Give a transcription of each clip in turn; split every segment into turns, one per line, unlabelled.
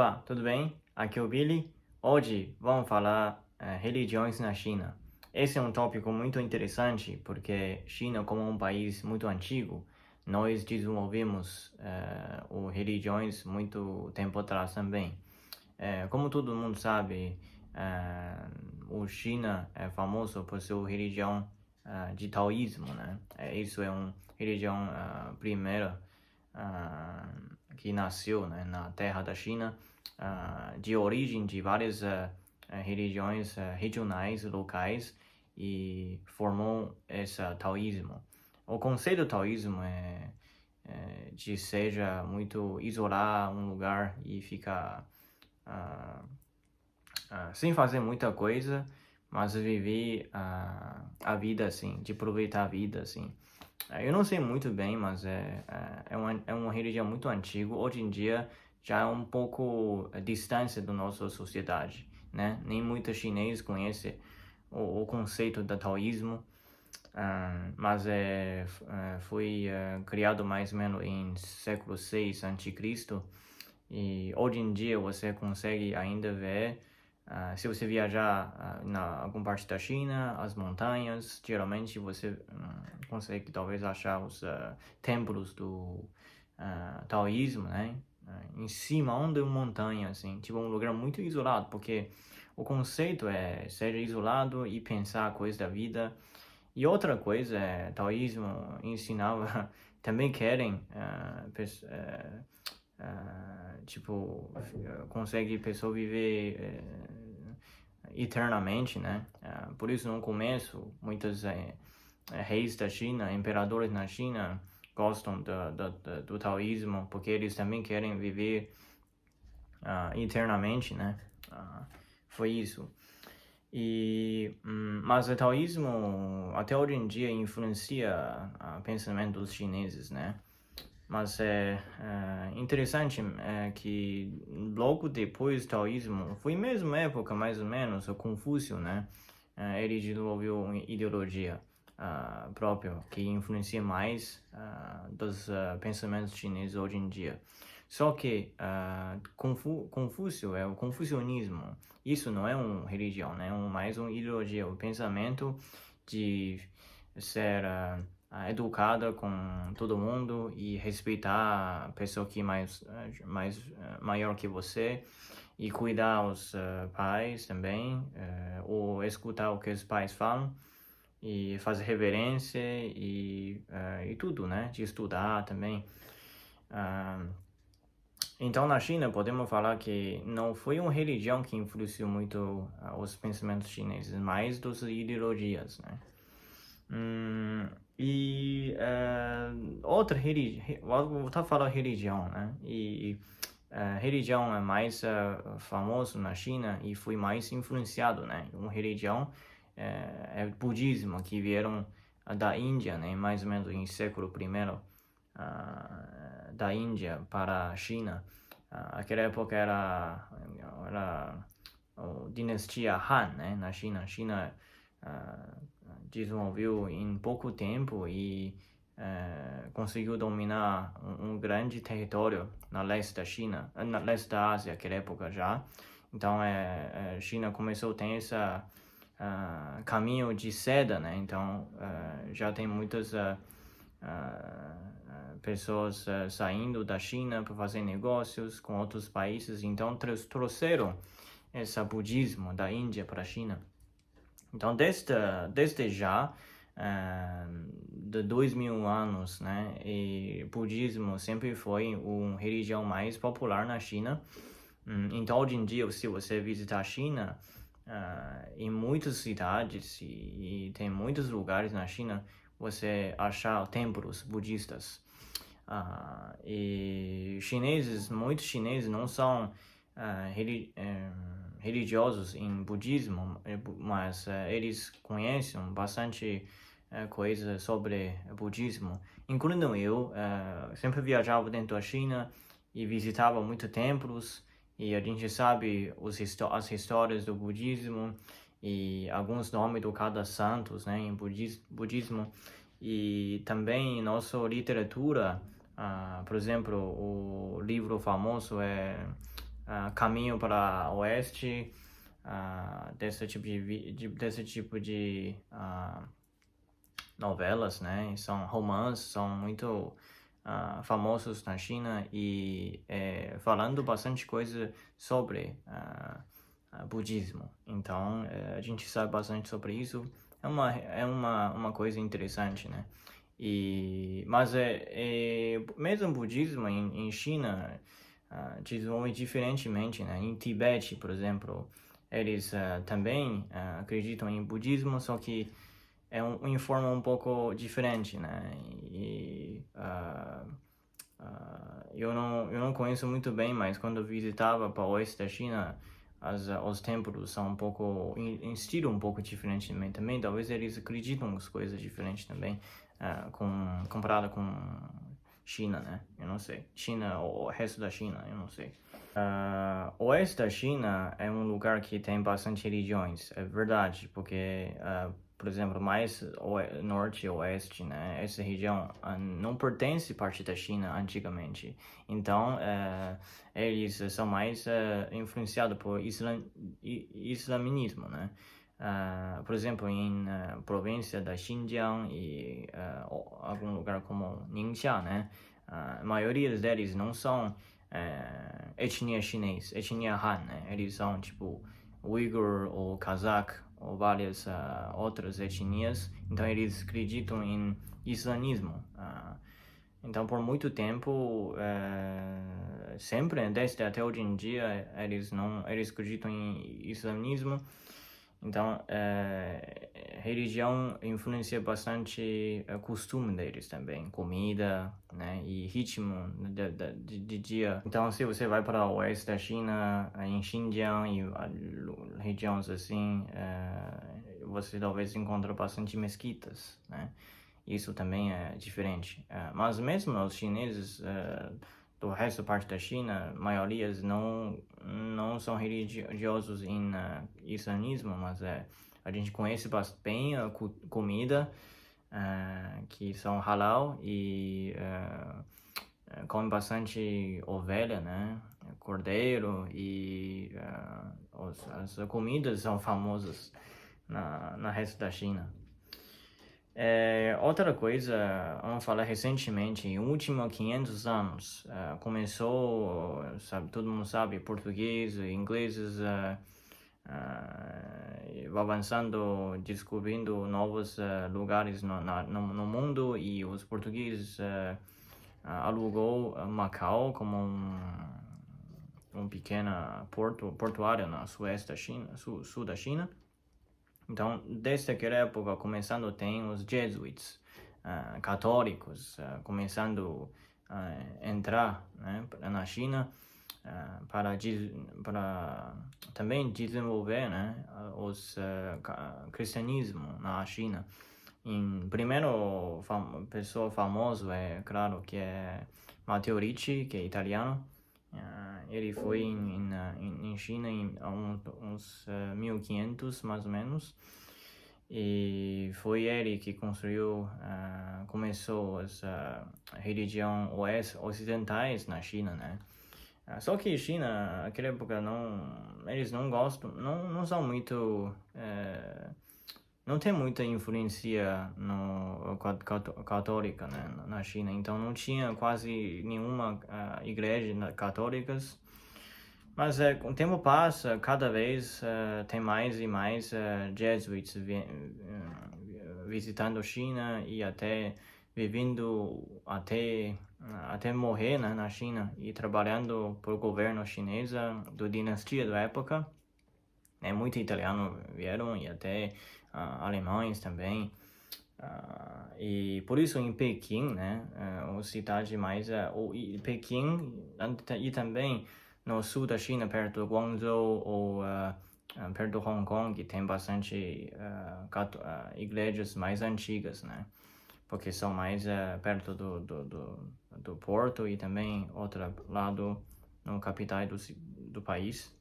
Olá, tudo bem? Aqui é o Billy. Hoje vamos falar religiões na China. Esse é um tópico muito interessante porque China, como um país muito antigo, nós desenvolvemos religiões muito tempo atrás também. Como todo mundo sabe, o China é famoso por sua religião de taoísmo, né? Isso é uma religião primeira que nasceu, né, na terra da China, de origem de várias religiões regionais, locais, e formou esse taoísmo. O conceito do taoísmo é de seja muito isolar um lugar e ficar sem fazer muita coisa, mas viver a vida assim, de aproveitar a vida assim. Eu não sei muito bem, mas é uma religião muito antiga. Hoje em dia já é um pouco distância da nossa sociedade, né? Nem muitos chineses conhecem o conceito do taoísmo, mas foi criado mais ou menos em século 6 a.C. E hoje em dia você consegue ainda ver, se você viajar na alguma parte da China, as montanhas, geralmente você consegue talvez achar os templos do taoísmo, né? Em cima de uma montanha, assim, tipo um lugar muito isolado, porque o conceito é ser isolado e pensar coisas da vida. E outra coisa taoísmo ensinava, também querem tipo, consegue pessoa viver eternamente, né? Por isso, no começo, muitos reis da China, imperadores na China, gostam do taoísmo, porque eles também querem viver eternamente, né? Foi isso. Mas o taoísmo, até hoje em dia, influencia o pensamento dos chineses, né? Mas interessante que logo depois do taoísmo, foi mesma época mais ou menos, o Confúcio, né? Ele desenvolveu uma ideologia própria que influencia mais dos pensamentos chineses hoje em dia. Só que Confúcio é o confucionismo. Isso não é uma religião, né? Mais uma ideologia, o pensamento de ser educada com todo mundo e respeitar a pessoa que é maior que você e cuidar os pais também, ou escutar o que os pais falam e fazer reverência e tudo, né? De estudar também. Então, na China, podemos falar que não foi uma religião que influenciou muito os pensamentos chineses, mas das ideologias, né? Outra religião, vou voltar a falar religião, né? Religião é mais famoso na China e foi mais influenciado, né? Uma religião é o budismo, que vieram da Índia, né? Mais ou menos em século I, da Índia para a China. Aquela época era a dinastia Han, né? Na China. A China desenvolveu em pouco tempo e conseguiu dominar um grande território na leste da China, na leste da Ásia, naquela época já. Então, a China começou a ter esse caminho de seda, né? Então, já tem muitas pessoas saindo da China para fazer negócios com outros países. Então, trouxeram esse budismo da Índia para a China. Então, desde já, de 2000 anos, né, o budismo sempre foi uma religião mais popular na China. Então, hoje em dia, se você visitar a China, em muitas cidades e tem muitos lugares na China, você acha templos budistas. E muitos chineses não são religiosos em budismo, mas eles conhecem bastante coisa sobre budismo. Incluindo eu, sempre viajava dentro da China e visitava muitos templos, e a gente sabe as histórias do budismo e alguns nomes de cada santos, né, em budismo. E também em nossa literatura, por exemplo, o livro famoso é caminho para o oeste, desse tipo de novelas, né? São romances, são muito famosos na China e falando bastante coisa sobre budismo. Então, a gente sabe bastante sobre isso. É uma coisa interessante, né? Mas mesmo o budismo em China desenvolve diferentemente, né? Em Tibete, por exemplo, eles também acreditam em budismo, só que em forma um pouco diferente, né? Eu não conheço muito bem, mas quando eu visitava para o oeste da China, os templos são um pouco em estilo um pouco diferente também. Talvez eles acreditam as coisas diferentes também, comparado com China, né? Eu não sei. China ou o resto da China, eu não sei. O oeste da China é um lugar que tem bastante religiões, é verdade, porque, por exemplo, mais norte e oeste, né? Essa região não pertence parte da China antigamente. Então, eles são mais influenciados por islamismo, né? Por exemplo, em província da Xinjiang e algum lugar como Ningxia, né? A maioria deles não são etnia chinês, etnia Han, né? Eles são tipo Uyghur ou Kazakh ou várias outras etnias. Então eles acreditam em islamismo. Então por muito tempo, sempre, desde até hoje em dia, eles acreditam em islamismo. Então, religião influencia bastante o costume deles também, comida, né, e ritmo de dia. Então, se você vai para o oeste da China, em Xinjiang e regiões assim, você talvez encontre bastante mesquitas, né? Isso também é diferente. Mas mesmo os chineses do resto da parte da China, maiorias não são religiosos em islamismo, mas a gente conhece bem a comida que são halal e come bastante ovelha, né? Cordeiro e as comidas são famosas na resto da China. Outra coisa, vamos falar recentemente, em últimos 500 anos, começou, sabe, todo mundo sabe, português, ingleses, avançando, descobrindo novos lugares no mundo e os portugueses alugou Macau como um pequeno portuário na sueste da China, sul da China. Então, desde aquela época, começando, tem os jesuits católicos começando a entrar, né, na China para também desenvolver, né, os cristianismo na China. Primeiro pessoa famosa claro, que é Matteo Ricci, que é italiano. Ele foi em China em uns 1500 mais ou menos, e foi ele que começou essa religião ocidentais na China, né? Só que China, naquela época, eles não gostam, não são muito, não tem muita influência católica, né, na China, então não tinha quase nenhuma igreja católicas. Mas com o tempo passa, cada vez tem mais e mais jesuits visitando a China e até vivendo até morrer, né, na China e trabalhando para o governo chinês da dinastia da época. Muitos italianos vieram e até alemães também. E por isso em Pequim, né, a cidade mais Pequim e também no sul da China, perto de Guangzhou ou perto de Hong Kong, que tem bastante igrejas mais antigas, né? Porque são mais perto do porto e também outro lado no capital do país.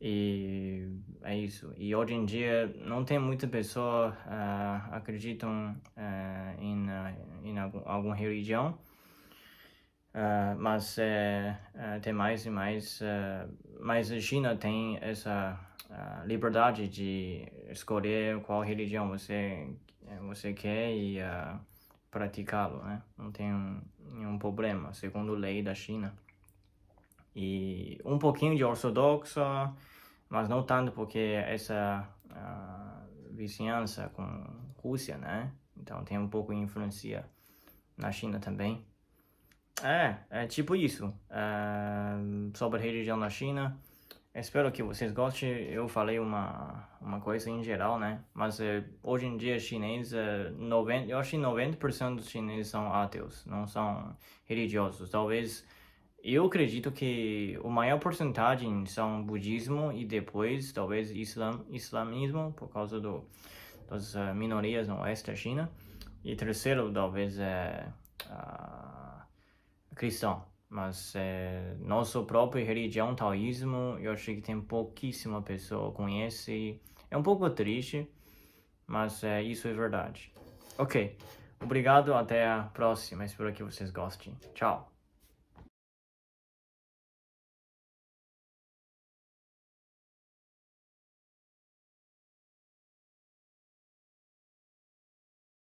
E é isso. E hoje em dia não tem muita pessoa acreditam em alguma religião. Mas tem mais e mais. Mas a China tem essa liberdade de escolher qual religião você quer e praticá-lo, né? Não tem nenhum problema, segundo a lei da China. E um pouquinho de ortodoxa, mas não tanto porque essa vizinhança com Rússia, né? Então tem um pouco de influência na China também. É tipo isso. Sobre a religião na China. Espero que vocês gostem. Eu falei uma coisa em geral, né? Mas hoje em dia, chinês, eu acho que 90% dos chineses são ateus, não são religiosos. Talvez, eu acredito que a maior porcentagem são budismo e depois, talvez, islamismo, por causa das minorias no oeste da China. E terceiro, talvez, cristão. Mas nossa própria religião, taoísmo, eu acho que tem pouquíssima pessoa que conhece. É um pouco triste, mas isso é verdade. Ok, obrigado, até a próxima. Espero que vocês gostem. Tchau.